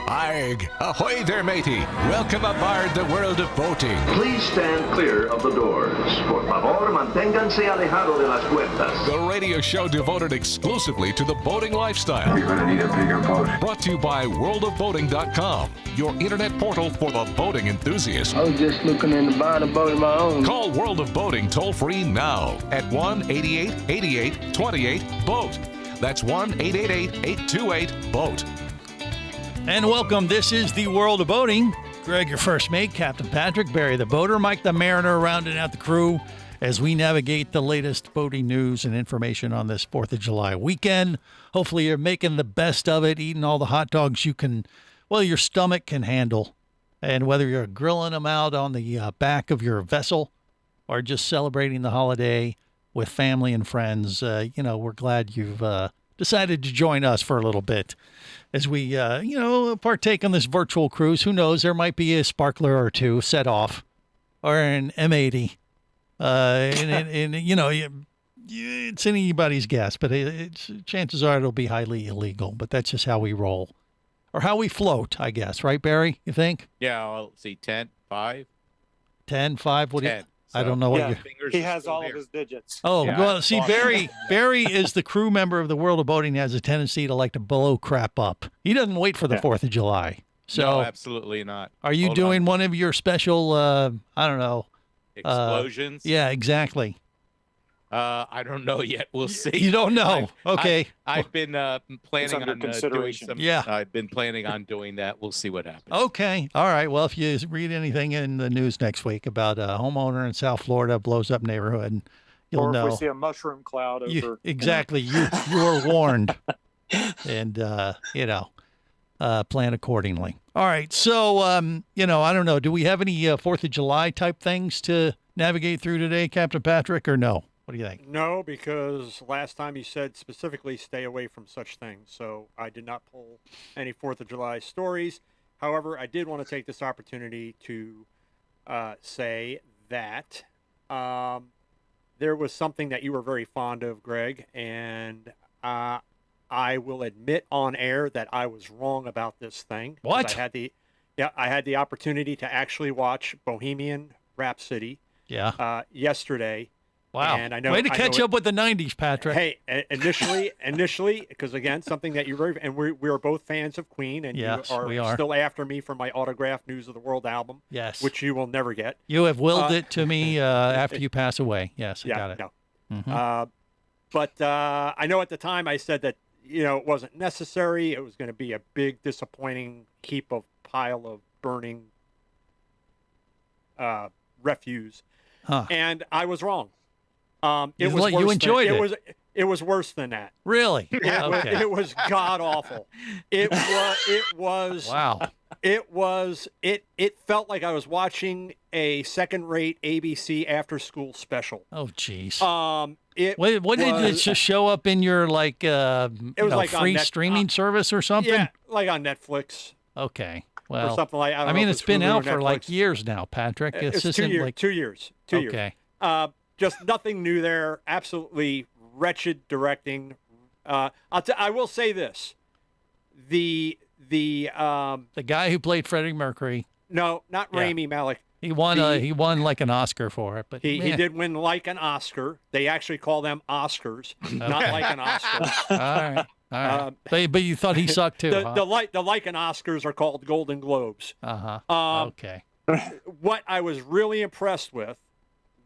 Arg! Ahoy there, matey! Welcome aboard the world of boating. Please stand clear of the doors. Por favor, manténganse alejado de las puertas. The radio show devoted exclusively to the boating lifestyle. You're gonna need a bigger boat. Brought to you by worldofboating.com, your internet portal for the boating enthusiast. I was just looking into buying a boat of my own. Call World of Boating toll-free now at 1-8888-28-BOAT. That's 1-888-828-BOAT. And welcome. This is the World of Boating. Greg, your first mate, Captain Patrick, Barry the boater, Mike the mariner, rounding out the crew as we navigate the latest boating news and information on this 4th of July weekend. Hopefully you're making the best of it, eating all the hot dogs you can, well, your stomach can handle. And whether you're grilling them out on the back of your vessel or just celebrating the holiday with family and friends, we're glad you've decided to join us for a little bit as we, partake on this virtual cruise. Who knows? There might be a sparkler or two set off or an M80. It's anybody's guess, but chances are it'll be highly illegal. But that's just how we roll or how we float, I guess. Right, Barry? You think? Yeah, I'll see 10, 5. 10, 5? What 10. do you... I don't know what you... He has all of his digits. Oh, Yeah. well, see, Barry is the crew member of the World of Boating. He has a tendency to like to blow crap up. He doesn't wait for the 4th of July. So, No, absolutely not. are you Hold doing on. one of your special, I don't know. Explosions? Yeah, exactly. I don't know yet. We'll see. You don't know. Okay. I've been planning under on doing consideration. some. Yeah. I've been planning on doing that. We'll see what happens. Okay. All right. Well, if you read anything in the news next week about a homeowner in South Florida blows up neighborhood, you'll Or know. if we see a mushroom cloud over. Exactly. You were warned. And, plan accordingly. All right. So, I don't know. Do we have any 4th of July type things to navigate through today, Captain Patrick, or no? What do you think? No, because last time you said specifically stay away from such things. So I did not pull any 4th of July stories. However, I did want to take this opportunity to say that there was something that you were very fond of, Greg, and I will admit on air that I was wrong about this thing. What? I had the opportunity to actually watch Bohemian Rhapsody yesterday. Wow. And I know, way to catch up with the 90s, Patrick. Hey, initially, because again, something that you very, and we are both fans of Queen, and Yes, you we are. still after me for my autographed News of the World album, Yes. which you will never get. You have willed it to me after you pass away. Yes, I got it. No. Mhm. But I know at the time I said that, it wasn't necessary. It was going to be a big, disappointing pile of burning refuse. Huh. And I was wrong. You enjoyed it. It was worse than that. Really? Okay. It was god awful. It was. Wow. It felt like I was watching a second-rate ABC after-school special. Oh, jeez. What Did it just show up in your free on streaming service or something? Yeah, like on Netflix Okay. or Well, something like. I don't know if it's been Hulu or out for like Netflix. years now, Patrick. It's just 2 years. like 2 years. 2 years. okay. Just nothing new there. Absolutely wretched directing. I will say this: the guy who played Freddie Mercury, no, not Yeah. Rami Malek. he won like an Oscar for it, but He man. did win like an Oscar. They actually call them Oscars, not like an Oscar. All right. But you thought he sucked too, huh? The like an Oscars are called Golden Globes. Okay. What I was really impressed with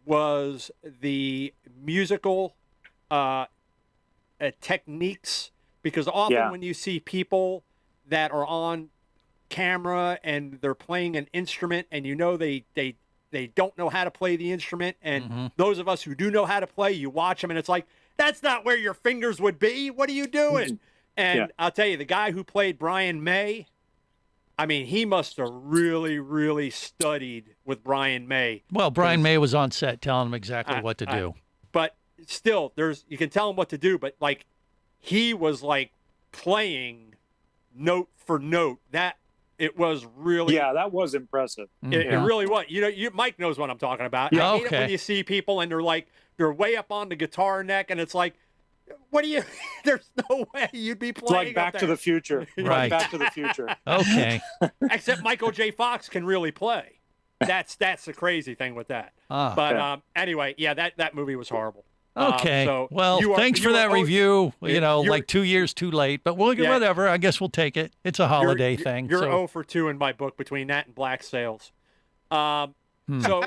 was the musical techniques, because often when you see people that are on camera and they're playing an instrument and they don't know how to play the instrument, and those of us who do know how to play, you watch them and it's like, that's not where your fingers would be. What are you doing? And I'll tell you, the guy who played Brian May, I mean, he must have really, really studied with Brian May. Well, Brian May was on set telling him exactly what to do. But still, you can tell him what to do, but like he was like playing note for note. That it was really that was impressive. It really was. Mike knows what I'm talking about. Yeah, I hate it okay. when you see people and they're way up on the guitar neck, and it's like, What do you? There's no way you'd be It's playing like Back up to there. the Future. Right. Like Back to the Future. Okay. Except Michael J. Fox can really play. That's the crazy thing with that. Ah. But anyway, yeah, that movie was horrible. Okay. So well, you are- thanks for you that are- review. You know, you're- like 2 years too late, but we'll Yeah. whatever. I guess we'll take it. It's a holiday thing. You're so. 0 for 2 in my book between that and Black Sails. So,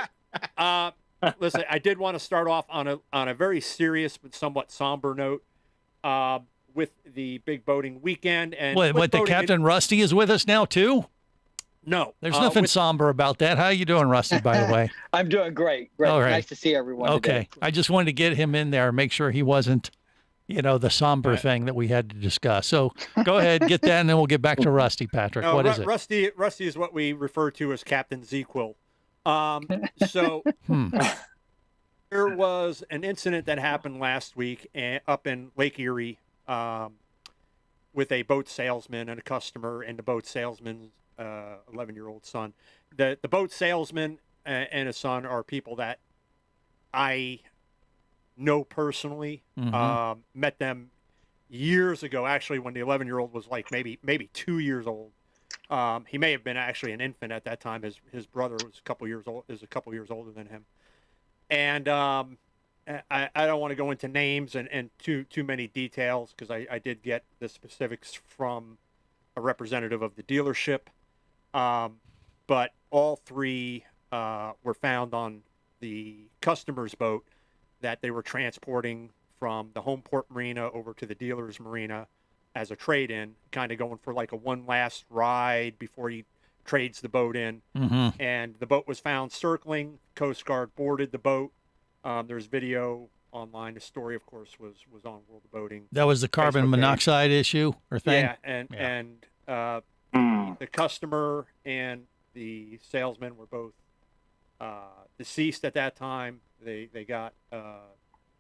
listen, I did want to start off on a very serious but somewhat somber note with the big boating weekend. And What? with The boating in- Captain Rusty is with us now too? No, There's nothing with- somber about that. How you doing, Rusty? By the way. I'm doing great. Great. All right. Nice to see everyone Okay. today. I just wanted to get him in there and make sure he wasn't, the somber thing that we had to discuss. So go ahead, get that, and then we'll get back to Rusty, Patrick. No, What is it? Rusty is what we refer to as Captain Zequel. So there was an incident that happened last week up in Lake Erie with a boat salesman and a customer and the boat salesman's 11-year-old son. The boat salesman and his son are people that I know personally. Met them years ago, actually, when the 11-year-old was like maybe 2 years old. He may have been actually an infant at that time. His brother was a couple years older than him. And I don't want to go into names and too many details because I did get the specifics from a representative of the dealership. But all three were found on the customer's boat that they were transporting from the home port marina over to the dealer's marina as a trade-in, kind of going for like a one last ride before he trades the boat in. And the boat was found circling. Coast Guard boarded the boat. There's video online. The story, of course, was on World of Boating. That was the carbon Facebook page. monoxide issue or thing? Yeah, and the customer and the salesman were both deceased at that time. They got the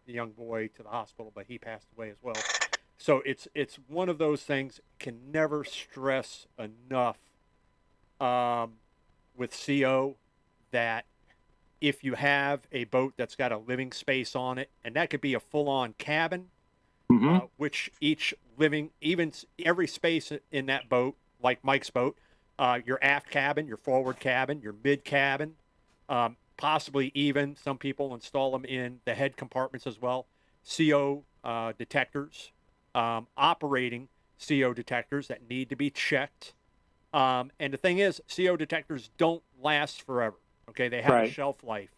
young boy to the hospital, but he passed away as well. So it's one of those things. Can never stress enough with CO that if you have a boat that's got a living space on it, and that could be a full-on cabin, which each living, even every space in that boat, like Mike's boat, your aft cabin, your forward cabin, your mid cabin, possibly even some people install them in the head compartments as well. CO detectors, operating CO detectors that need to be checked. And the thing is, CO detectors don't last forever. Okay, they have a shelf life.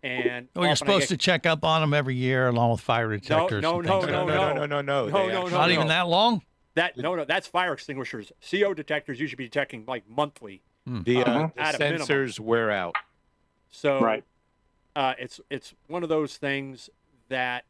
And you're supposed to check up on them every year along with fire detectors. No. No. Not even that long? That's fire extinguishers. CO detectors you should be checking like monthly. The at a minimum. sensors wear out. So it's one of those things that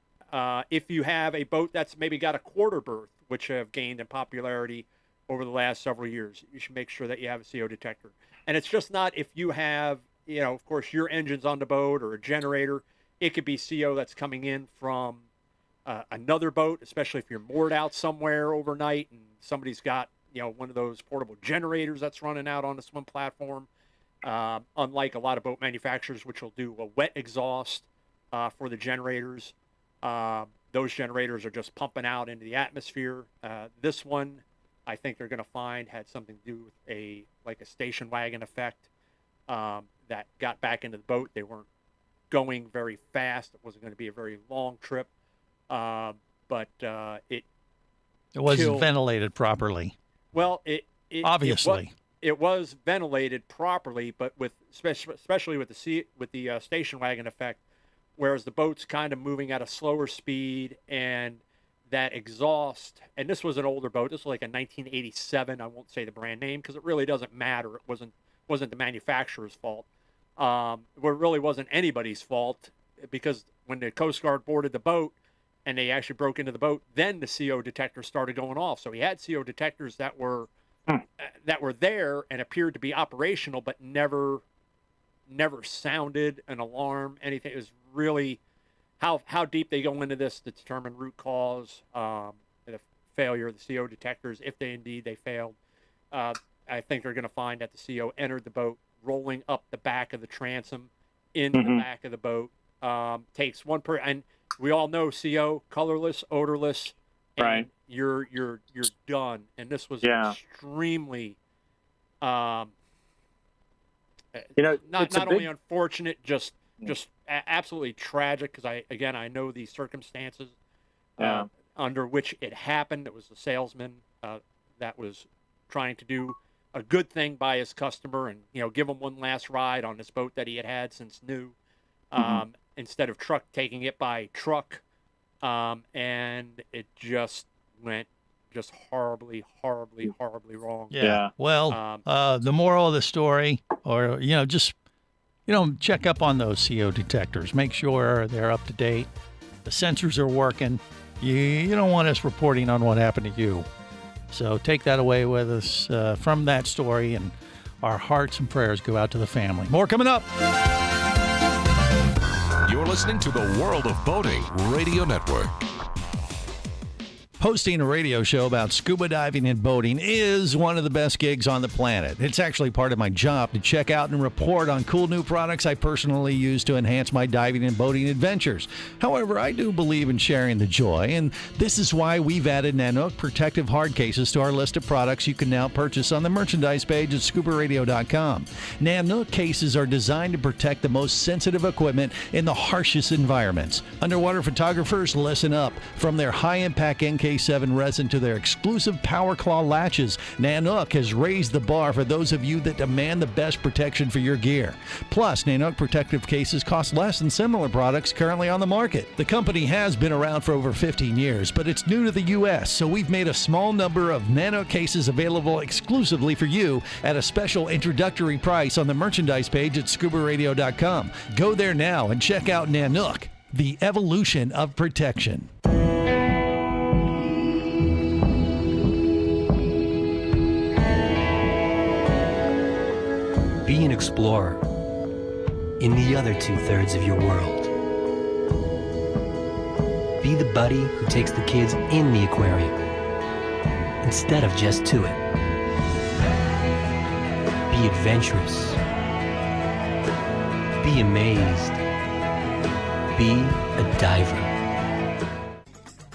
if you have a boat that's maybe got a quarter berth, which have gained in popularity over the last several years, you should make sure that you have a CO detector. And it's just not if you have, of course, your engine's on the boat or a generator. It could be CO that's coming in from another boat, especially if you're moored out somewhere overnight and somebody's got, one of those portable generators that's running out on the swim platform. Unlike a lot of boat manufacturers, which will do a wet exhaust for the generators, those generators are just pumping out into the atmosphere. This one, I think they're going to find had something to do with a station wagon effect that got back into the boat. They weren't going very fast. It wasn't going to be a very long trip, but it wasn't ventilated properly. Well, it obviously. It was ventilated properly, but especially with the station wagon effect, whereas the boat's kind of moving at a slower speed, and that exhaust. And this was an older boat. This was like a 1987. I won't say the brand name because it really doesn't matter. It wasn't the manufacturer's fault. It really wasn't anybody's fault because when the Coast Guard boarded the boat and they actually broke into the boat, then the CO detectors started going off. So he had CO detectors that were there and appeared to be operational, but never sounded an alarm, anything. It was really how deep they go into this to determine root cause, the failure of the CO detectors, if they failed. I think they're going to find that the CO entered the boat rolling up the back of the transom into the back of the boat. Takes one and we all know CO, colorless, odorless, and Right. You're done. And this was Yeah. extremely, It's not a only big, unfortunate, just absolutely tragic. Because I know these circumstances under which it happened. It was a salesman that was trying to do a good thing by his customer and give him one last ride on this boat that he had since new, instead of taking it by truck, and it just went horribly wrong. Yeah. Well, the moral of the story, or just check up on those CO detectors. Make sure they're up to date. The sensors are working. You don't want us reporting on what happened to you. So take that away with us from that story, and our hearts and prayers go out to the family. More coming up. You're listening to the World of Boating Radio Network. Hosting a radio show about scuba diving and boating is one of the best gigs on the planet. It's actually part of my job to check out and report on cool new products I personally use to enhance my diving and boating adventures. However, I do believe in sharing the joy, and this is why we've added Nanook protective hard cases to our list of products you can now purchase on the merchandise page at scubaradio.com. Nanook cases are designed to protect the most sensitive equipment in the harshest environments. Underwater photographers, listen up. From their high-impact NK7 resin to their exclusive Power Claw latches, Nanook has raised the bar for those of you that demand the best protection for your gear. Plus, Nanook protective cases cost less than similar products currently on the market. The company has been around for over 15 years, but it's new to the U.S., so we've made a small number of Nanook cases available exclusively for you at a special introductory price on the merchandise page at scubaradio.com. Go there now and check out Nanook, the evolution of protection. Be an explorer in the other 2/3 of your world. Be the buddy who takes the kids in the aquarium instead of just to it. Be adventurous. Be amazed. Be a diver.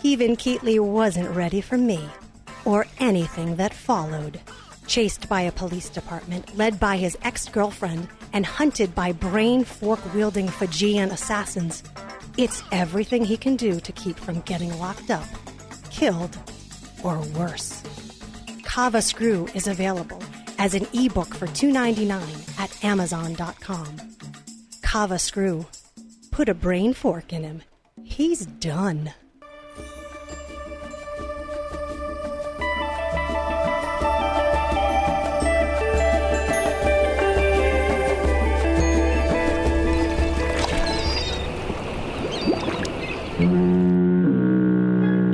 Even Keatley wasn't ready for me, or anything that followed. Chased by a police department, led by his ex-girlfriend, and hunted by brain fork-wielding Fijian assassins, it's everything he can do to keep from getting locked up, killed, or worse. Kava Screw is available as an ebook for $2.99 at Amazon.com. Kava Screw. Put a brain fork in him. He's done.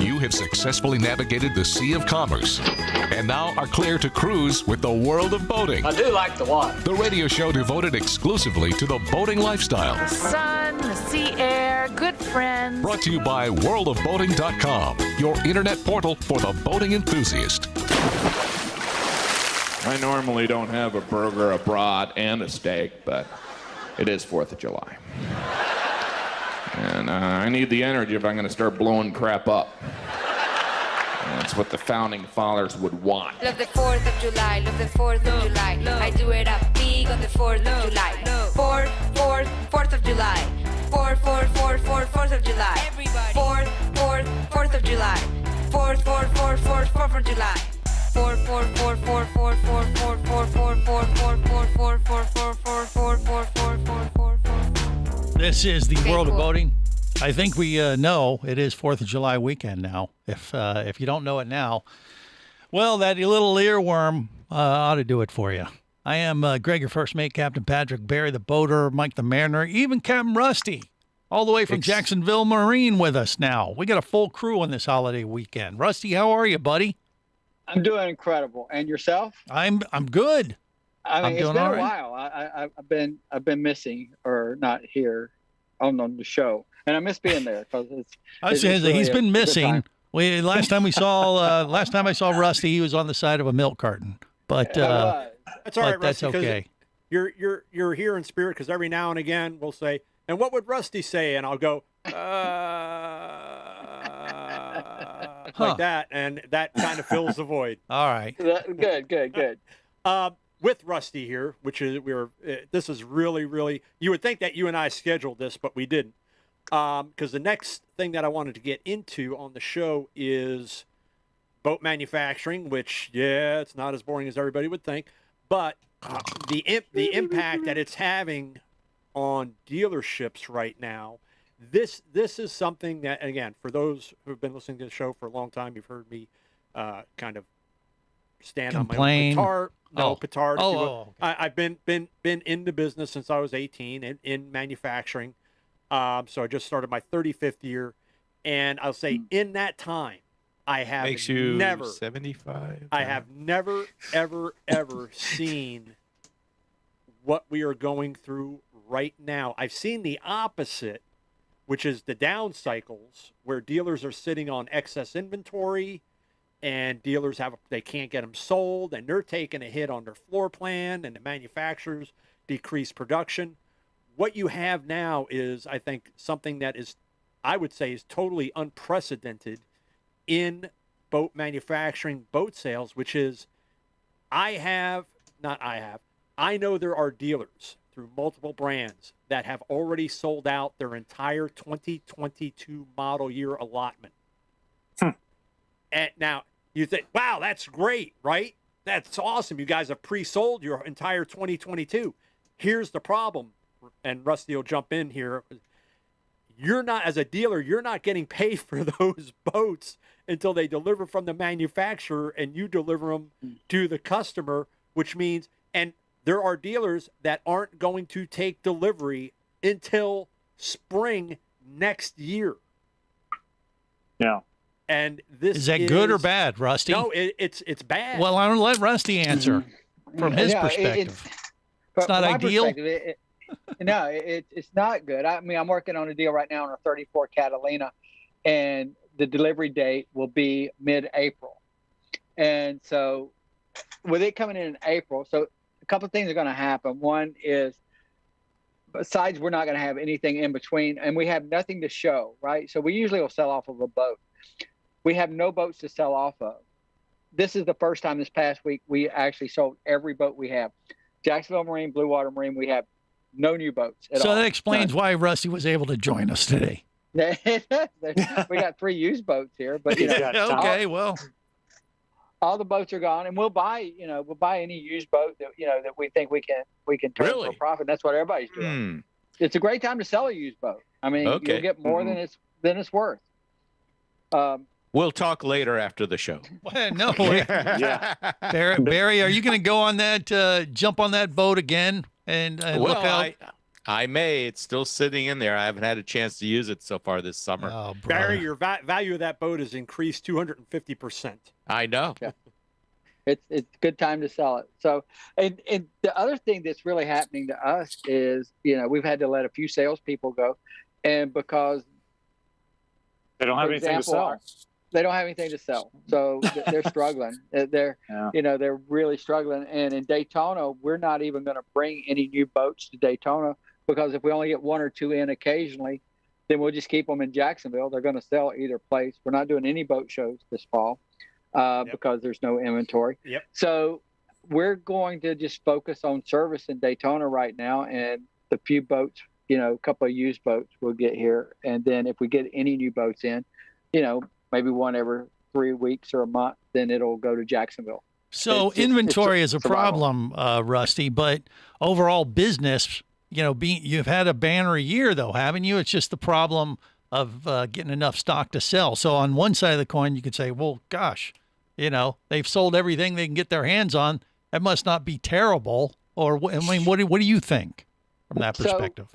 You have successfully navigated the Sea of Commerce and now are clear to cruise with the World of Boating. I do like the water. The radio show devoted exclusively to the boating lifestyle. The sun, the sea air, good friends. Brought to you by worldofboating.com, your internet portal for the boating enthusiast. I normally don't have a burger, a brat, and a steak, but it is 4th of July. And I need the energy if I'm going to start blowing crap up. That's what the founding fathers would want. Love the 4th of July, love the 4th of July. I do it up big on the 4th of July. 4th of July. 4th of July. 4th of July. 4th of July. 4. This is the World of Boating. I think we know it is 4th of July weekend now. If you don't know it now, well, that little earworm ought to do it for you. I am Greg, your first mate, Captain Patrick, Barry the boater, Mike the mariner, even Captain Rusty, all the way from Jacksonville Marine with us now. We got a full crew on this holiday weekend. Rusty, how are you, buddy? I'm doing incredible. And yourself? I'm good. I mean, it's been all a while. I've been missing or not here on the show, and I miss being there because he's been missing. Last time I saw Rusty, he was on the side of a milk carton. But that's all right, Rusty. That's okay. You're here in spirit because every now and again we'll say, "And what would Rusty say?" And I'll go, like that, and that kind of fills the void. All right. Good. With Rusty here, which is this is really, you would think that you and I scheduled this, but we didn't. Because the next thing that I wanted to get into on the show is boat manufacturing, which, it's not as boring as everybody would think, but the impact that it's having on dealerships right now. This is something that, again, for those who have been listening to the show for a long time, you've heard me kind of stand Complain. on my own petard. No, Oh. petard. if Oh, you will. oh, I've been in the business since I was 18 in manufacturing. So I just started my 35th year, and I'll say in that time, I have Makes you never 75. I have never, ever seen what we are going through right now. I've seen the opposite, which is the down cycles where dealers are sitting on excess inventory and dealers they can't get them sold, and they're taking a hit on their floor plan, and the manufacturers decrease production. What you have now is, I think, something that is, I would say, is totally unprecedented in boat manufacturing, boat sales, which is I know there are dealers through multiple brands that have already sold out their entire 2022 model year allotment. And now you think, wow, that's great, right? That's awesome. You guys have pre-sold your entire 2022. Here's the problem, and Rusty will jump in here. You're not, as a dealer, you're not getting paid for those boats until they deliver from the manufacturer and you deliver them to the customer, which means, and there are dealers that aren't going to take delivery until spring next year. Yeah. And this is that good or bad, Rusty? No, it's bad. Well, I'm going to let Rusty answer from his perspective. It's not ideal. No, it's not good. I mean, I'm working on a deal right now on a 34 Catalina, and the delivery date will be mid-April. And so with it coming in April, so a couple of things are going to happen. One is, besides we're not going to have anything in between, and we have nothing to show, right? So we usually will sell off of a boat. We have no boats to sell off of. This is the first time this past week we actually sold every boat we have. Jacksonville Marine, Blue Water Marine, we have no new boats at all. So that explains why Rusty was able to join us today. We got 3 used boats here, but okay, all the boats are gone, and we'll buy any used boat that that we think we can turn for a profit. That's what everybody's doing. It's a great time to sell a used boat. I mean, you'll get more than it's worth. We'll talk later after the show. No way. Barry, are you going to go on that, jump on that boat again and look out? I may. It's still sitting in there. I haven't had a chance to use it so far this summer. Oh, Barry, your value of that boat has increased 250%. I know. Yeah. It's a good time to sell it. So, and the other thing that's really happening to us is, we've had to let a few salespeople go, and because they don't have anything to sell. They don't have anything to sell, so they're struggling. They're really struggling. And in Daytona, we're not even going to bring any new boats to Daytona, because if we only get 1 or 2 in occasionally, then we'll just keep them in Jacksonville. They're going to sell either place. We're not doing any boat shows this fall because there's no inventory. Yep. So we're going to just focus on service in Daytona right now, and the few boats, a couple of used boats we'll get here. And then if we get any new boats in, maybe one every 3 weeks or a month, then it'll go to Jacksonville. So inventory is a problem, Rusty, but overall business, you've had a banner year though, haven't you? It's just the problem of getting enough stock to sell. So on one side of the coin, you could say, well, gosh, they've sold everything they can get their hands on. That must not be terrible. Or I mean, what do you think from that perspective?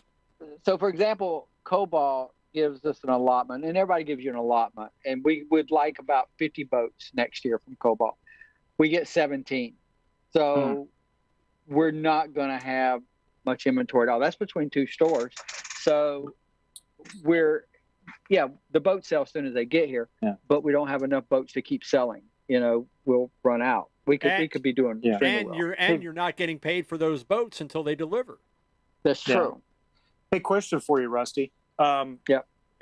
So for example, Cobalt gives us an allotment, and everybody gives you an allotment, and we would like about 50 boats next year from Cobalt. We get 17. So we're not going to have much inventory at all. That's between 2 stores. So the boats sell as soon as they get here, but we don't have enough boats to keep selling. We'll run out. We could be doing you're not getting paid for those boats until they deliver. That's true. Hey, question for you, Rusty.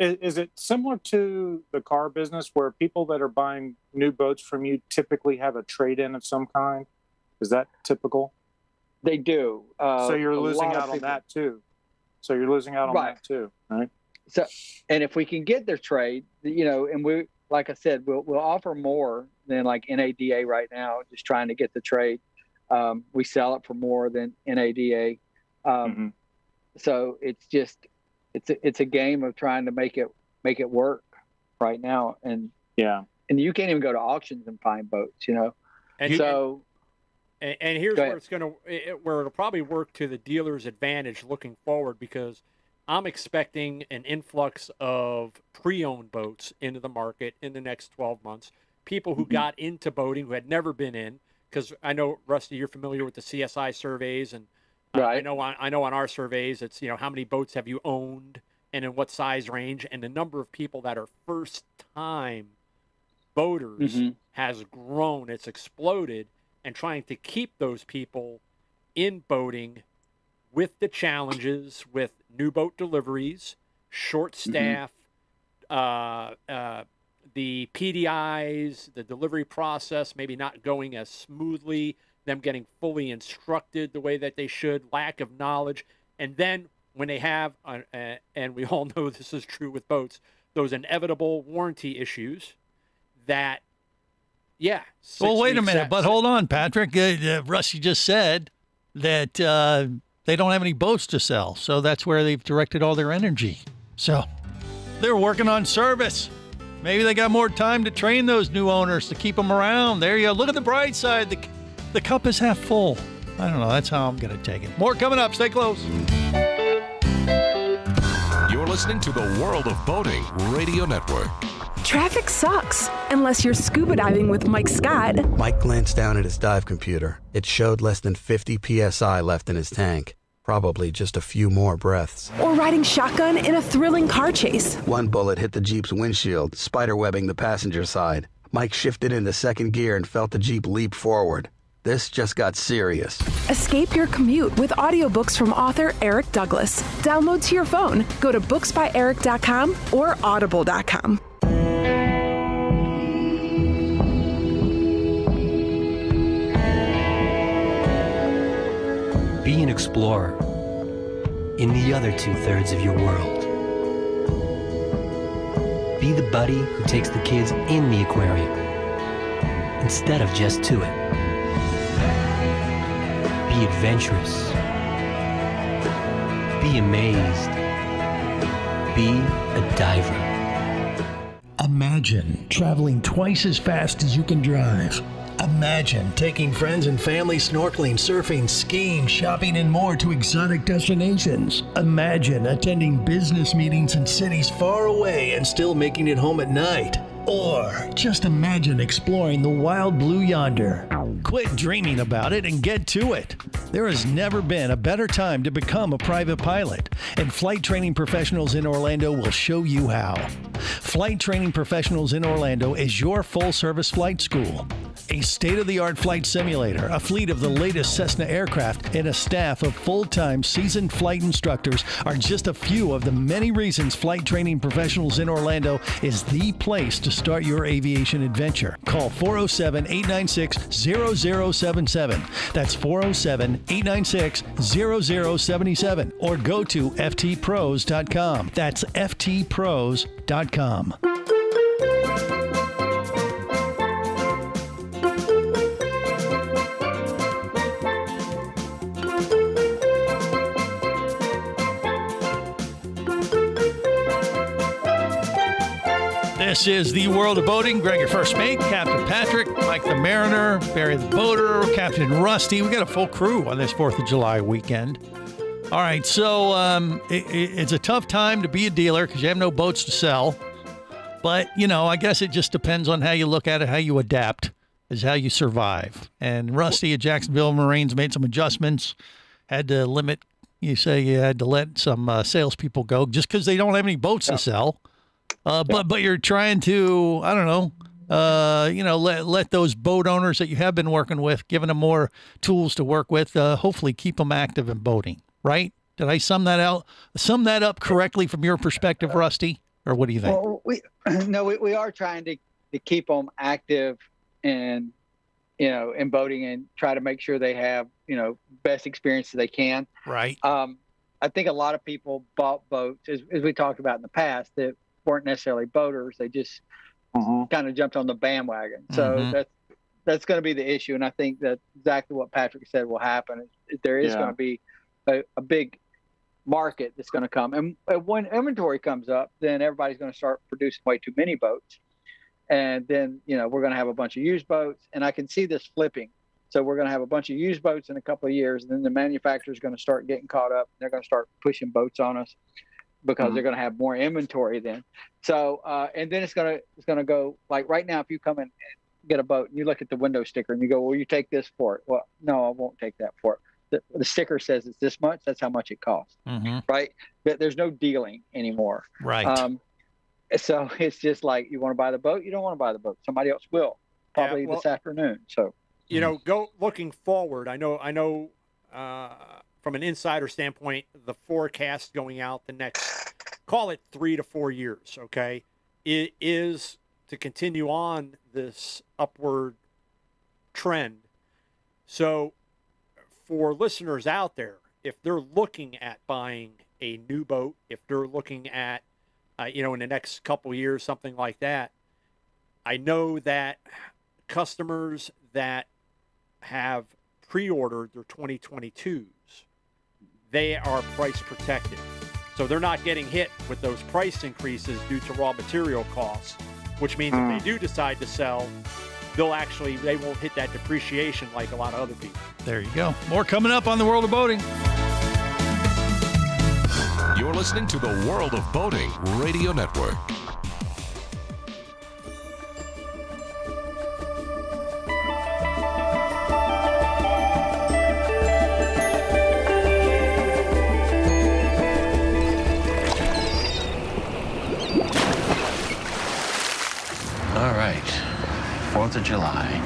is it similar to the car business where people that are buying new boats from you typically have a trade-in of some kind? Is that typical? They do. So you're losing out on that too. So you're losing out on that too, right? So, and if we can get their trade, and we, like I said, we'll offer more than like NADA right now, just trying to get the trade. We sell it for more than NADA. So it's just, it's a game of trying to make it work right now. And you can't even go to auctions and find boats, And so. And here's where where it'll probably work to the dealer's advantage looking forward, because I'm expecting an influx of pre-owned boats into the market in the next 12 months. People who got into boating who had never been in, because I know, Rusty, you're familiar with the CSI surveys, and I know on our surveys it's how many boats have you owned and in what size range, and the number of people that are first-time boaters has grown. It's exploded. And trying to keep those people in boating with the challenges with new boat deliveries, short staff, the PDIs, the delivery process maybe not going as smoothly, them getting fully instructed the way that they should, lack of knowledge. And then when they have, and we all know this is true with boats, those inevitable warranty issues that, well, wait a minute, but hold on, Patrick. Rusty just said that they don't have any boats to sell, so that's where they've directed all their energy. So they're working on service. Maybe they got more time to train those new owners to keep them around. There you go. Look at the bright side. The cup is half full. I don't know. That's how I'm going to take it. More coming up. Stay close. You're listening to the World of Boating Radio Network. Traffic sucks, unless you're scuba diving with Mike Scott. Mike glanced down at his dive computer. It showed less than 50 PSI left in his tank. Probably just a few more breaths. Or riding shotgun in a thrilling car chase. One bullet hit the Jeep's windshield, spiderwebbing the passenger side. Mike shifted into second gear and felt the Jeep leap forward. This just got serious. Escape your commute with audiobooks from author Eric Douglas. Download to your phone. Go to booksbyeric.com or audible.com. Be an explorer in the other 2/3 of your world. Be the buddy who takes the kids in the aquarium instead of just to it. Be adventurous. Be amazed. Be a diver. Imagine traveling twice as fast as you can drive. Imagine taking friends and family snorkeling, surfing, skiing, shopping, and more to exotic destinations. Imagine attending business meetings in cities far away and still making it home at night. Or just imagine exploring the wild blue yonder. Quit dreaming about it and get to it. There has never been a better time to become a private pilot, and Flight Training Professionals in Orlando will show you how. Flight Training Professionals in Orlando is your full-service flight school. A state-of-the-art flight simulator, a fleet of the latest Cessna aircraft, and a staff of full-time seasoned flight instructors are just a few of the many reasons Flight Training Professionals in Orlando is the place to start your aviation adventure. Call 407-896-0077. That's 407-896-0077. Or go to ftpros.com. That's ftpros.com. This is the World of Boating. Greg, your first mate, Captain Patrick, Mike the Mariner, Barry the Boater, Captain Rusty. We got a full crew on this 4th of July weekend. All right, so it's a tough time to be a dealer because you have no boats to sell. But, I guess it just depends on how you look at it, how you adapt is how you survive. And Rusty at Jacksonville Marines made some adjustments, had to limit, you say you had to let some salespeople go just because they don't have any boats to sell. But you're trying to, I don't know, let those boat owners that you have been working with, giving them more tools to work with, hopefully keep them active in boating, right? Did I sum that up correctly from your perspective, Rusty? Or what do you think? Well, we are trying to keep them active and, in boating and try to make sure they have, best experiences they can. Right. I think a lot of people bought boats, as we talked about in the past, that weren't necessarily boaters. They just kind of jumped on the bandwagon. So that's going to be the issue. And I think that exactly what Patrick said will happen. There is going to be a big market that's going to come. And when inventory comes up, then everybody's going to start producing way too many boats. And then, we're going to have a bunch of used boats. And I can see this flipping. So we're going to have a bunch of used boats in a couple of years. And then the manufacturer's going to start getting caught up. They're going to start pushing boats on us because they're going to have more inventory then. So, and then it's going to go like right now, if you come in and get a boat and you look at the window sticker and you go, well, you take this for it. Well, no, I won't take that for it. The sticker says it's this much. That's how much it costs. Right. But there's no dealing anymore. Right. So it's just like, you want to buy the boat? You don't want to buy the boat. Somebody else will probably this afternoon. So, go looking forward. I know from an insider standpoint, the forecast going out the next, call it 3 to 4 years. Okay. It is to continue on this upward trend. So for listeners out there, if they're looking at buying a new boat, if they're looking at, in the next couple years, something like that, I know that customers that have pre-ordered their 2022s, they are price protected. So they're not getting hit with those price increases due to raw material costs, which means if they do decide to sell, they won't hit that depreciation like a lot of other people. There you go. More coming up on the World of Boating. You're listening to the World of Boating Radio Network. All right, 4th of July.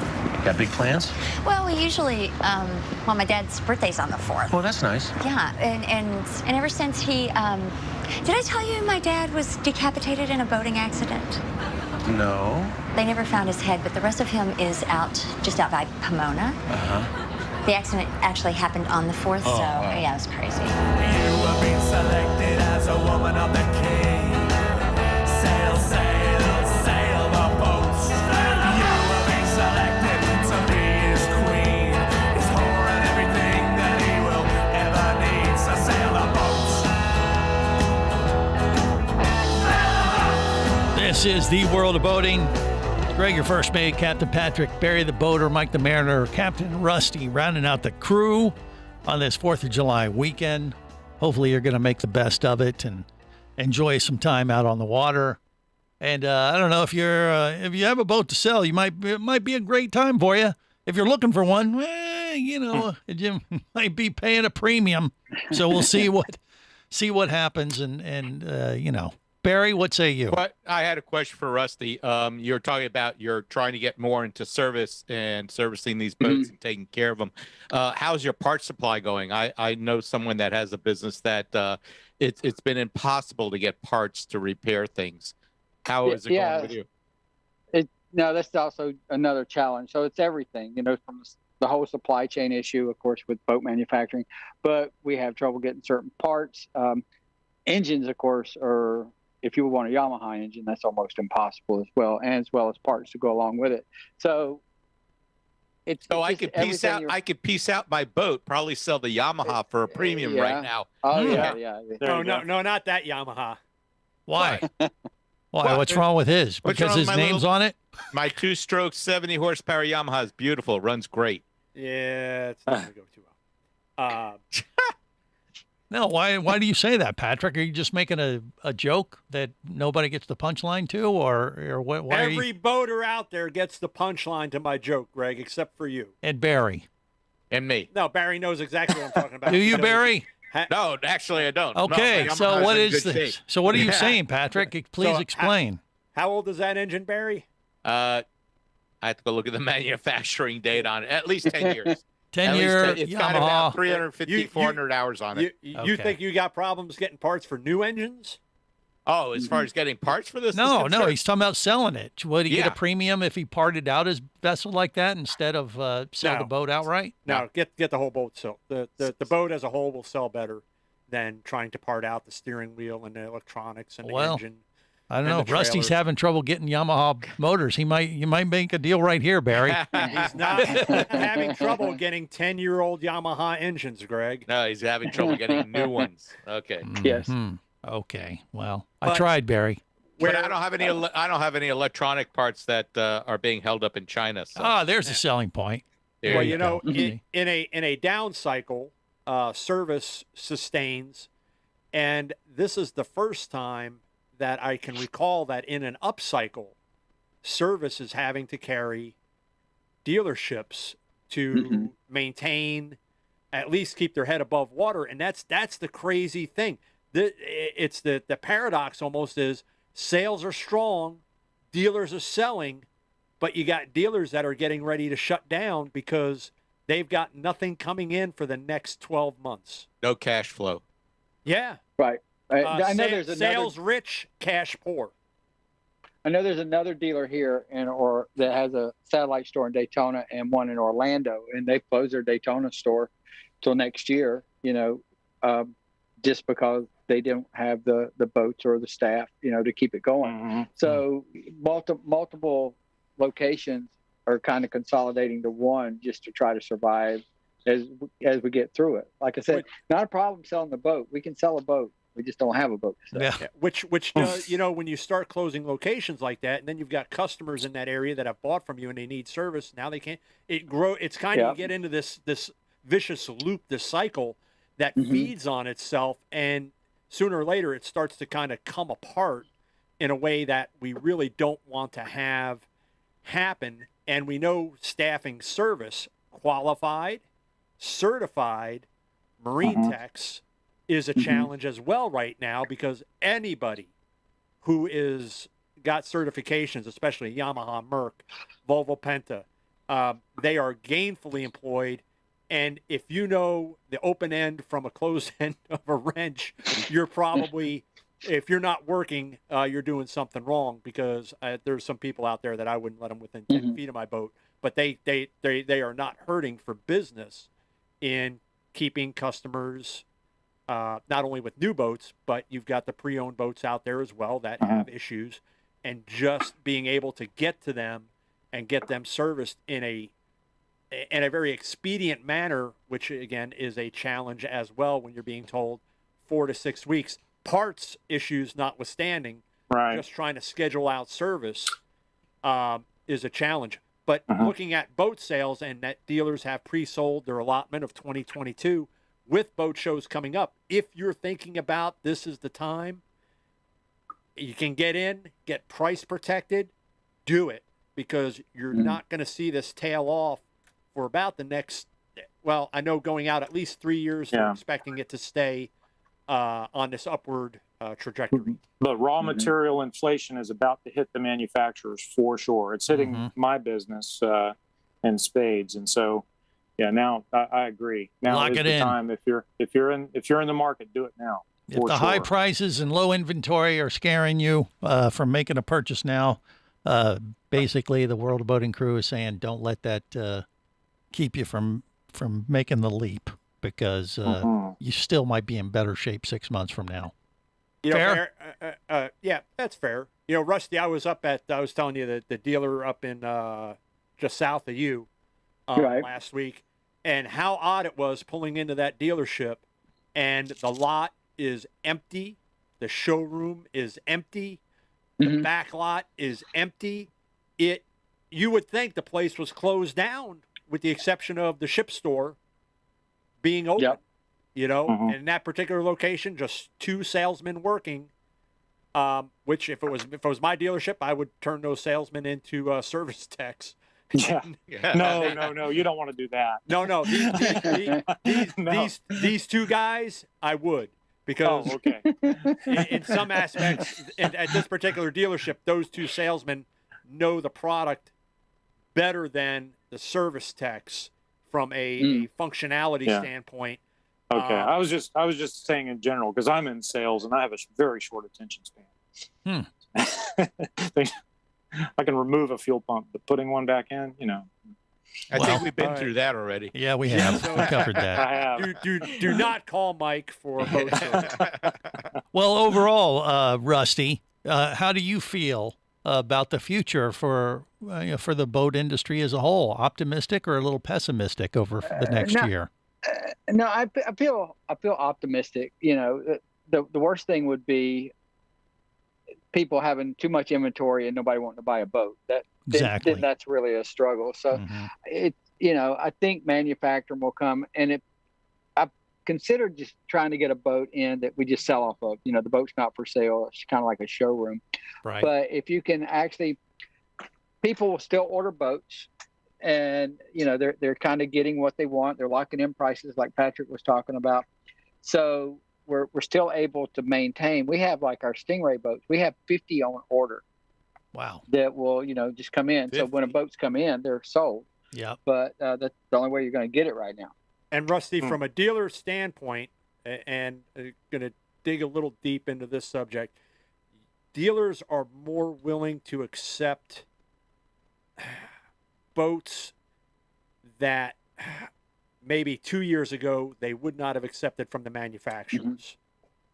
Got big plans? Well, we usually, my dad's birthday's on the 4th. Oh, that's nice. Yeah, and ever since he, did I tell you my dad was decapitated in a boating accident? No. They never found his head, but the rest of him is just out by Pomona. The accident actually happened on the 4th, so yeah, it was crazy. You were being selected as a woman of the king. Sail, sail, sail the boats. You were being selected to be his queen. His whore and everything that he will ever need. So sail the boats. This is the World of Boating. Greg, your first mate, Captain Patrick, Barry the Boater, Mike the Mariner, Captain Rusty, rounding out the crew on this 4th of July weekend. Hopefully you're going to make the best of it and enjoy some time out on the water. And I don't know if you have a boat to sell, it might be a great time for you. If you're looking for one, you might be paying a premium. So we'll see what happens and Barry, what say you? But I had a question for Rusty. You're talking about you're trying to get more into service and servicing these boats and taking care of them. How's your parts supply going? I know someone that has a business that it's been impossible to get parts to repair things. How is it going with you? No, that's also another challenge. So it's everything, from the whole supply chain issue, of course, with boat manufacturing. But we have trouble getting certain parts. Engines, of course, are... If you want a Yamaha engine, that's almost impossible as well as parts to go along with it. So I could piece out my boat, probably sell the Yamaha for a premium right now. Oh yeah. No, not that Yamaha. Why? Why? What's wrong with his? Because his name's on it? My 2-stroke 70 horsepower Yamaha is beautiful. It runs great. Yeah, it's not going to go too well. No, why do you say that, Patrick? Are you just making a joke that nobody gets the punchline to, or what? Why Every boater out there gets the punchline to my joke, Greg, except for you. And Barry. And me. No, Barry knows exactly what I'm talking about. Do you, Barry? No, actually I don't. Okay, no, so what is this? So what are you saying, Patrick? Please explain. How old is that engine, Barry? I have to go look at the manufacturing date on it. At least 10 years. 10-year It's Yamaha. got about 350, 400 hours on it. You think you got problems getting parts for new engines? Oh, as far as getting parts for this? is No, concerned? he's talking about selling it. Would he get Yeah. a premium if he parted out his vessel like that instead of sell No. the boat outright? No, get the whole boat sold. The boat as a whole will sell better than trying to part out the steering wheel and the electronics and the Well, engine. I don't and know. the Rusty's trailers. having trouble getting Yamaha motors. You might make a deal right here, Barry. He's not having trouble getting 10-year-old Yamaha engines, Greg. No, he's having trouble getting new ones. Okay. Yes. Mhm. Okay. Well, I But- tried, Barry. But I don't have any. I don't have any electronic parts that are being held up in China. So. Ah, there's a selling point. There Well, you you know, go. in a down cycle, service sustains, and this is the first time that I can recall that in an up cycle, service is having to carry dealerships to maintain, at least keep their head above water, and that's the crazy thing. It's the paradox almost is sales are strong, dealers are selling, but you got dealers that are getting ready to shut down because they've got nothing coming in for the next 12 months. No cash flow. Yeah. Right. I know there's another. Sales rich, cash poor. I know there's another dealer here or that has a satellite store in Daytona and one in Orlando, and they closed their Daytona store till next year. Just because they didn't have the boats or the staff, to keep it going. Mm-hmm. So multiple locations are kind of consolidating to one just to try to survive as we get through it. Like I said, not a problem selling the boat. We can sell a boat. We just don't have a boat. To sell. Yeah. Which does, when you start closing locations like that, and then you've got customers in that area that have bought from you and they need service, now they can't. It's kind of, you get into this vicious loop, this cycle that feeds on itself, and sooner or later it starts to kind of come apart in a way that we really don't want to have happen. And we know staffing service, qualified, certified, marine techs is a challenge as well right now, because anybody who is got certifications, especially Yamaha, Merck, Volvo Penta, they are gainfully employed. And if you know the open end from a closed end of a wrench, you're probably, if you're not working, you're doing something wrong, because there's some people out there that I wouldn't let them within 10 feet of my boat, but they are not hurting for business in keeping customers, not only with new boats, but you've got the pre-owned boats out there as well that have issues, and just being able to get to them and get them serviced in a very expedient manner, which again is a challenge as well when you're being told 4 to 6 weeks, parts issues notwithstanding. Right. Just trying to schedule out service is a challenge. But looking at boat sales, and that dealers have pre-sold their allotment of 2022 with boat shows coming up, if you're thinking about this is the time, you can get in, get price protected, do it, because you're not going to see this tail off for about the next, well, I know going out at least 3 years, we're expecting it to stay on this upward trajectory. But raw material inflation is about to hit the manufacturers for sure. It's hitting my business in spades, and so now I agree. Now Lock is it the in. time. If you're in the market, do it now. If the high prices and low inventory are scaring you from making a purchase now, basically the World of Boating crew is saying don't let that keep you from making the leap, because you still might be in better shape 6 months from now. Fair? Yeah, that's fair. Rusty, I was telling you the dealer up in just south of you last week, and how odd it was pulling into that dealership, and the lot is empty, the showroom is empty, the back lot is empty. You would think the place was closed down, with the exception of the ship store being open. And in that particular location, just 2 salesmen working. Which, if it was my dealership, I would turn those salesmen into service techs. No, you don't want to do that. No, these 2 guys, I would, because in some aspects, at this particular dealership, those 2 salesmen know the product better than the service techs from a functionality standpoint. Okay, I was just saying in general, because I'm in sales and I have a very short attention span. I can remove a fuel pump, but putting one back in, I think we've been through that already. Yeah, we have. So- We covered that. I have. Do not call Mike for a boat service. Well, overall, Rusty, how do you feel about the future for the boat industry as a whole? Optimistic or a little pessimistic over the next year? No, I feel optimistic. The worst thing would be people having too much inventory and nobody wanting to buy a boat. Exactly. Then that's really a struggle. So I think manufacturing will come, and I've considered just trying to get a boat in that we just sell off of. The boat's not for sale. It's kind of like a showroom. Right. But if you can actually, people will still order boats, and they're kind of getting what they want. They're locking in prices like Patrick was talking about. So we're still able to maintain. We have like our Stingray boats. We have 50 on order. Wow. That will just come in. 50. So when a boats come in, they're sold. Yeah. But that's the only way you're going to get it right now. And Rusty, from a dealer standpoint, and going to dig a little deep into this subject, dealers are more willing to accept boats that maybe 2 years ago they would not have accepted from the manufacturers.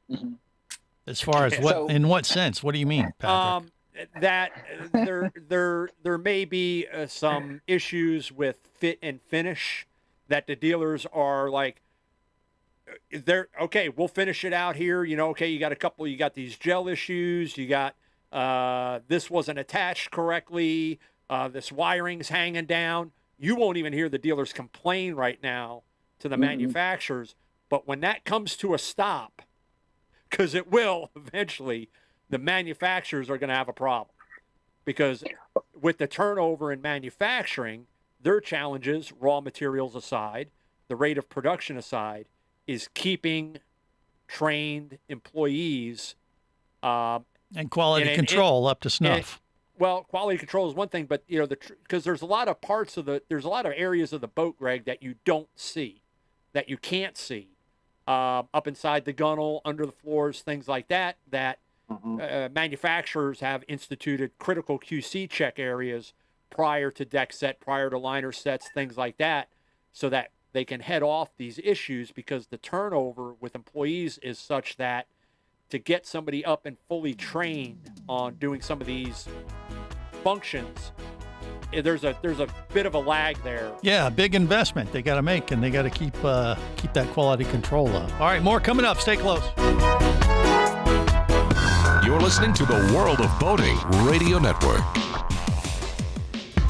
Mm-hmm. As far as what, in what sense? What do you mean, Patrick? That there may be some issues with fit and finish that the dealers are like, okay, we'll finish it out here. You got these gel issues. You got this wasn't attached correctly. This wiring's hanging down. You won't even hear the dealers complain right now to the manufacturers. But when that comes to a stop, because it will eventually, the manufacturers are going to have a problem. Because with the turnover in manufacturing, their challenges, raw materials aside, the rate of production aside, is keeping trained employees and quality control up to snuff. Well, quality control is one thing, but because there's a lot of there's a lot of areas of the boat, Greg, that you don't see, that you can't see, up inside the gunnel, under the floors, things like that. That manufacturers have instituted critical QC check areas prior to deck set, prior to liner sets, things like that, so that they can head off these issues, because the turnover with employees is such that to get somebody up and fully trained on doing some of these functions, there's a bit of a lag there. Yeah, big investment they got to make, and they got to keep that quality control up. All right, more coming up. Stay close. You're listening to the World of Boating Radio Network.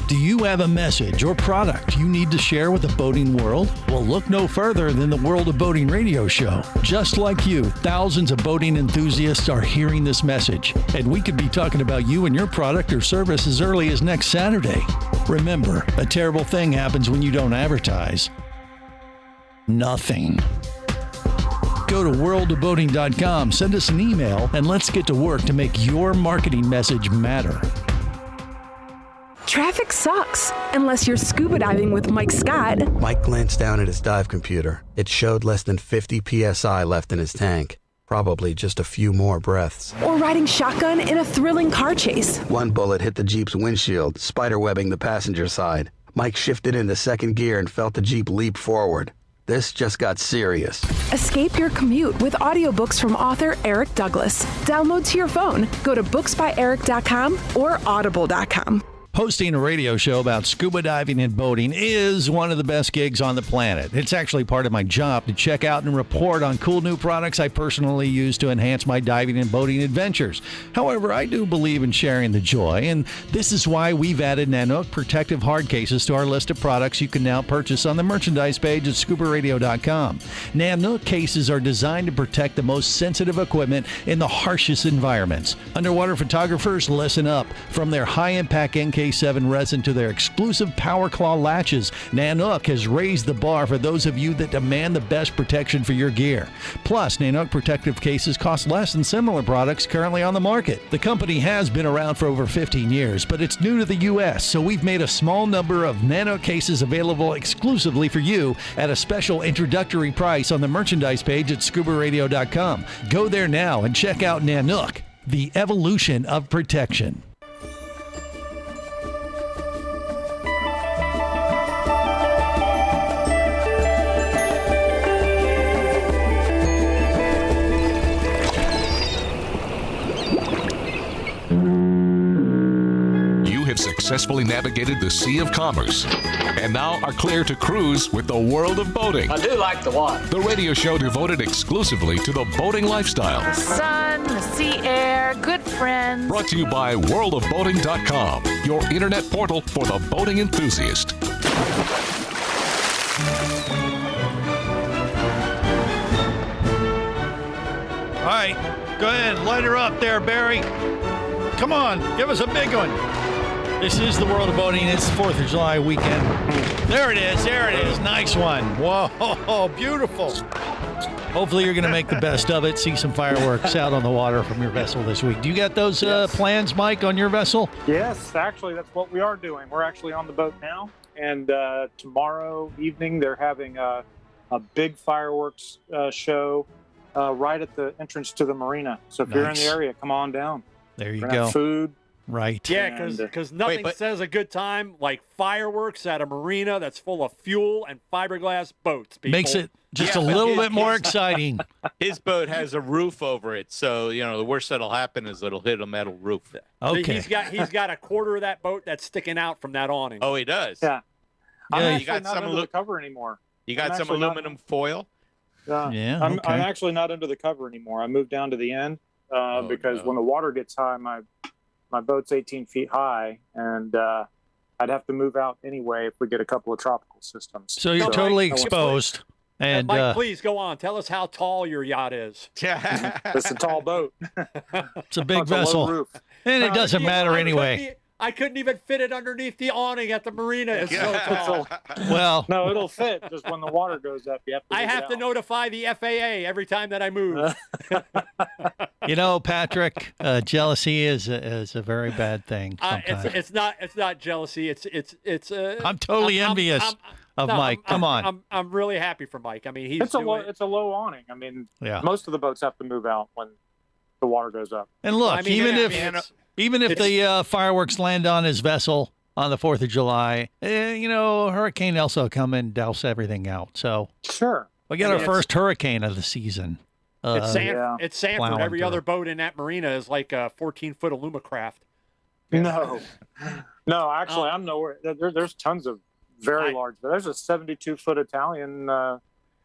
Do you have a message or product you need to share with the boating world? Well, look no further than the World of Boating radio show. Just like you, thousands of boating enthusiasts are hearing this message, and we could be talking about you and your product or service as early as next Saturday. Remember, a terrible thing happens when you don't advertise. Nothing. Go to worldofboating.com, send us an email, and let's get to work to make your marketing message matter. Traffic sucks, unless you're scuba diving with Mike Scott. Mike glanced down at his dive computer. It showed less than 50 PSI left in his tank. Probably just a few more breaths. Or riding shotgun in a thrilling car chase. One bullet hit the Jeep's windshield, spiderwebbing the passenger side. Mike shifted into second gear and felt the Jeep leap forward. This just got serious. Escape your commute with audiobooks from author Eric Douglas. Download to your phone. Go to booksbyeric.com or audible.com. Hosting a radio show about scuba diving and boating is one of the best gigs on the planet. It's actually part of my job to check out and report on cool new products I personally use to enhance my diving and boating adventures. However, I do believe in sharing the joy, and this is why we've added Nanook protective hard cases to our list of products you can now purchase on the merchandise page at scubaradio.com. Nanook cases are designed to protect the most sensitive equipment in the harshest environments. Underwater photographers, listen up. From their high-impact NK7 resin to their exclusive Power Claw latches, Nanook has raised the bar for those of you that demand the best protection for your gear. Plus, Nanook protective cases cost less than similar products currently on the market. The company has been around for over 15 years, but it's new to the U.S., so we've made a small number of Nanook cases available exclusively for you at a special introductory price on the merchandise page at scubaradio.com. Go there now and check out Nanook. the evolution of protection. You have successfully navigated the Sea of Commerce and now are clear to cruise with the world of boating. I do like the water. The radio show devoted exclusively to the boating lifestyle. The sun, the sea air, good friends. Brought to you by worldofboating.com, your internet portal for the boating enthusiast. All right, go ahead, light her up there, Barry. Come on, give us a big one. This is the world of boating. It's 4th of July weekend. There it is. Nice one. Whoa, beautiful. Hopefully you're going to make the best of it. See some fireworks out on the water from your vessel this week. Do you got those plans, Mike, on your vessel? Yes, actually, that's what we are doing. We're actually on the boat now, and tomorrow evening they're having a big fireworks show right at the entrance to the marina. So if you're in the area, come on down. There you We're gonna go. have food. Right. Yeah, because nothing says a good time like fireworks at a marina that's full of fuel and fiberglass boats. People. Makes it just a little bit more exciting. His boat has a roof over it, so the worst that'll happen is it'll hit a metal roof. Okay. He's got a quarter of that boat that's sticking out from that awning. Oh, he does. Yeah. I'm you actually got not some under the cover anymore. You got I'm some actually not- aluminum foil. Yeah. I'm okay. actually not under the cover anymore. I moved down to the end because when the water gets high, my boat's 18 feet high, and I'd have to move out anyway if we get a couple of tropical systems. So you're totally exposed. And Mike, please go on. Tell us how tall your yacht is. It's a tall boat. it's a big It's a low vessel. roof. And it doesn't matter anyway. I couldn't even fit it underneath the awning at the marina. It's so tall. Well, no, it'll fit. Just when the water goes up, you have to. I have to notify the FAA every time that I move. Patrick, jealousy is a very bad thing. Sometimes. It's not jealousy. It's. I'm totally envious of Mike. Come on. I'm really happy for Mike. I mean, he's It's a low awning. I mean, Yeah. most of the boats have to move out when the water goes up. And look, I mean, even if the fireworks land on his vessel on the 4th of July, Hurricane Elsa will come and douse everything out. So sure, we got our first hurricane of the season. It's Sanford. plowing Every through. other boat in that marina is like a 14-foot Alumacraft. No, actually, I'm nowhere. There's tons of very large. There's a 72-foot Italian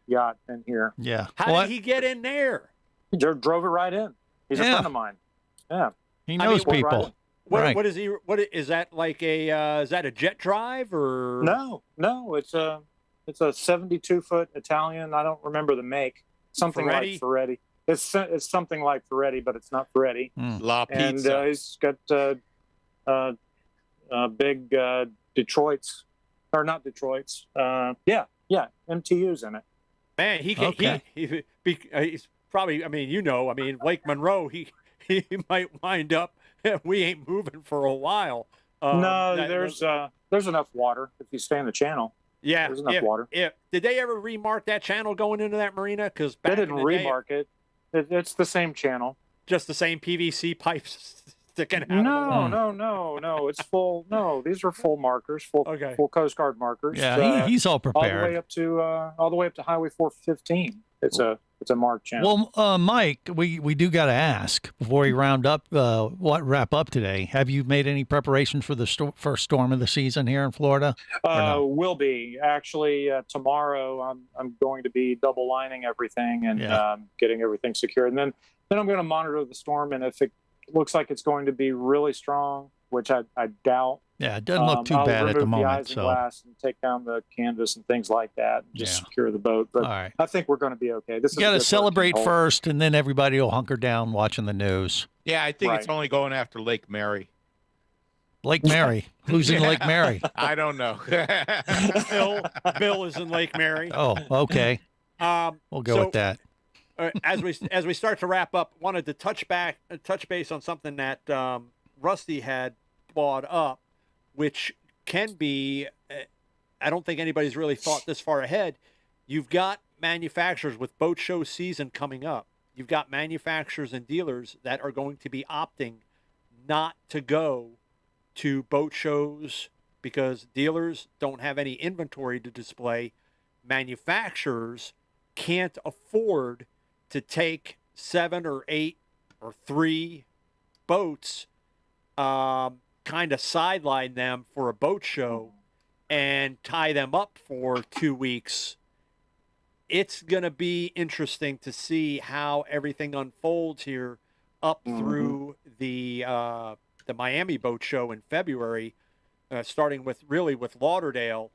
yacht in here. Yeah. How did he get in there? He drove it right in. He's a Yeah. friend of mine. Yeah. He knows people. Right. What is he? What is that like a? Is that a jet drive or? No, it's a 72-foot Italian. I don't remember the make. Something Ferretti? like Ferretti. It's something like Ferretti, but it's not Ferretti. La And Pizza. he's got big Detroit's, or not Detroit's. MTU's in it. Man, he can. Okay. He's probably. I mean, Lake Monroe. He might wind up. We ain't moving for a while. There's enough water if you stay in the channel. Yeah, there's enough water. Did they ever remark that channel going into that marina? Because They didn't remark it. It's the same channel. Just the same PVC pipes sticking out. No. It's full. No, these are full markers. Full Coast Guard markers. Yeah, he's all prepared. All the way up to Highway 415. It's a marked channel. Well, Mike, we do got to ask before we wrap up today. Have you made any preparations for the first storm of the season here in Florida? Will be actually tomorrow. I'm going to be double lining everything and getting everything secured, and then I'm going to monitor the storm. And if it looks like it's going to be really strong, which I doubt. Yeah, it doesn't look too bad at the moment. I'll remove the isinglass and take down the canvas and things like that, and just secure the boat. But all right. I think we're going to be okay. You got to celebrate first, and then everybody will hunker down watching the news. Yeah, I think it's only going after Lake Mary. Lake Mary? Who's in Lake Mary? I don't know. Bill is in Lake Mary. Oh, okay. We'll go with that. As we start to wrap up, wanted to touch base on something that Rusty had brought up, which can be, I don't think anybody's really thought this far ahead. You've got manufacturers with boat show season coming up. you've got manufacturers and dealers that are going to be opting not to go to boat shows because dealers don't have any inventory to display. Manufacturers can't afford to take 7 or 8 or 3 boats, kind of sideline them for a boat show and tie them up for 2 weeks. It's going to be interesting to see how everything unfolds here up through the Miami Boat Show in February, starting with Lauderdale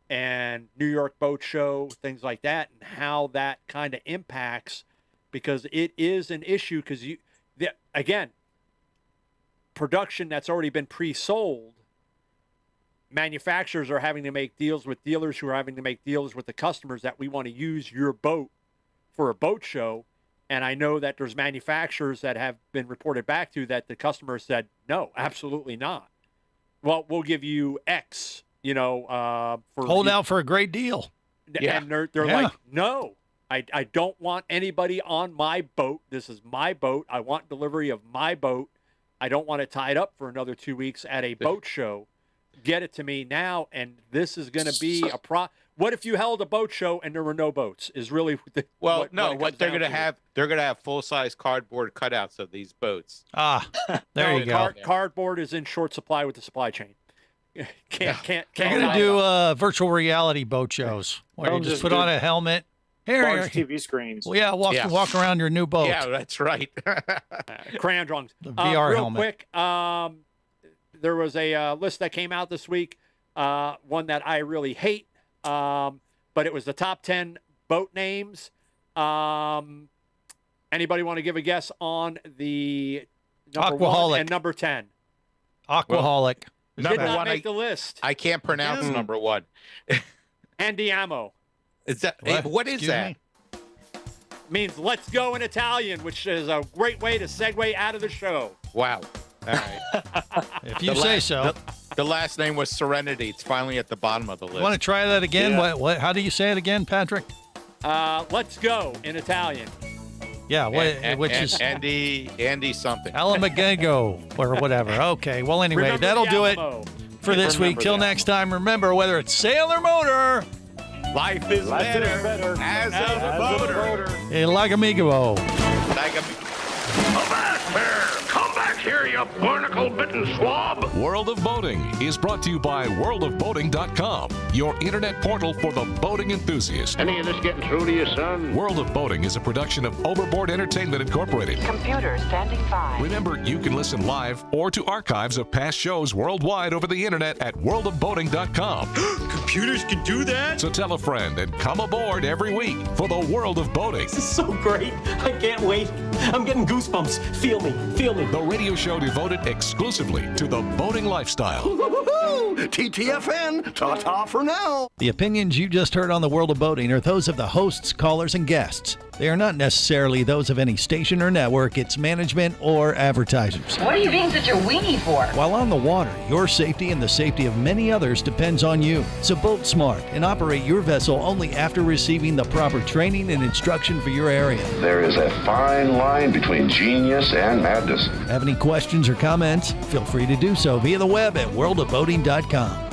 and New York Boat Show, things like that, and how that kind of impacts, because it is an issue because again, production that's already been pre-sold, manufacturers are having to make deals with dealers who are having to make deals with the customers that we want to use your boat for a boat show. And I know that there's manufacturers that have been reported back to that the customer said, no, absolutely not. Well, we'll give you X, for hold out for a great deal. Yeah. And they're like, no, I don't want anybody on my boat. This is my boat. I want delivery of my boat. I don't want it tied up for another 2 weeks at a boat show. Get it to me now. And this is going to be What if you held a boat show and there were no boats? Is really what they're going to have. They're going to have full-size cardboard cutouts of these boats. There you go. Cardboard is in short supply with the supply chain. Can't. They're going to do virtual reality boat shows where you just put on a helmet. Large TV screens. Well, walk around your new boat. Yeah, that's right. Crayon drawings. The VR real helmet. Quick, there was a list that came out this week, one that I really hate, but it was the top 10 boat names. Anybody want to give a guess on the number Aquaholic. 1 and number 10? Aquaholic. Did not make the list. I can't pronounce number 1. Andiamo. Is that what is that? Means let's go in Italian, which is a great way to segue out of the show. Wow. All right. If you say so. The last name was Serenity. It's finally at the bottom of the list. Want to try that again? Yeah. What? How do you say it again, Patrick? Let's go in Italian. Yeah, which is Andy something. Alamagego or whatever. Okay. Well, anyway, Remember that'll do it Alamo. for this week. Till next time, remember, whether it's sail or motor, life is better as a boater. Lagamigo. Come back here, you barnacle-bitten swab! World of Boating is brought to you by worldofboating.com, your internet portal for the boating enthusiast. Any of this getting through to you, son? World of Boating is a production of Overboard Entertainment Incorporated. Computer standing by. Remember, you can listen live or to archives of past shows worldwide over the internet at worldofboating.com. Computers can do that? So tell a friend and come aboard every week for the World of Boating. This is so great. I can't wait. I'm getting goosebumps. Feel me. Feel me. The radio show devoted exclusively to the boating lifestyle. TTFN, ta-ta for now. The opinions you just heard on the World of Boating are those of the hosts, callers, and guests. They are not necessarily those of any station or network, its management, or advertisers. What are you being such a weenie for? While on the water, your safety and the safety of many others depends on you. So boat smart and operate your vessel only after receiving the proper training and instruction for your area. There is a fine line between genius and madness. Have any questions or comments? Feel free to do so via the web at worldofboating.com.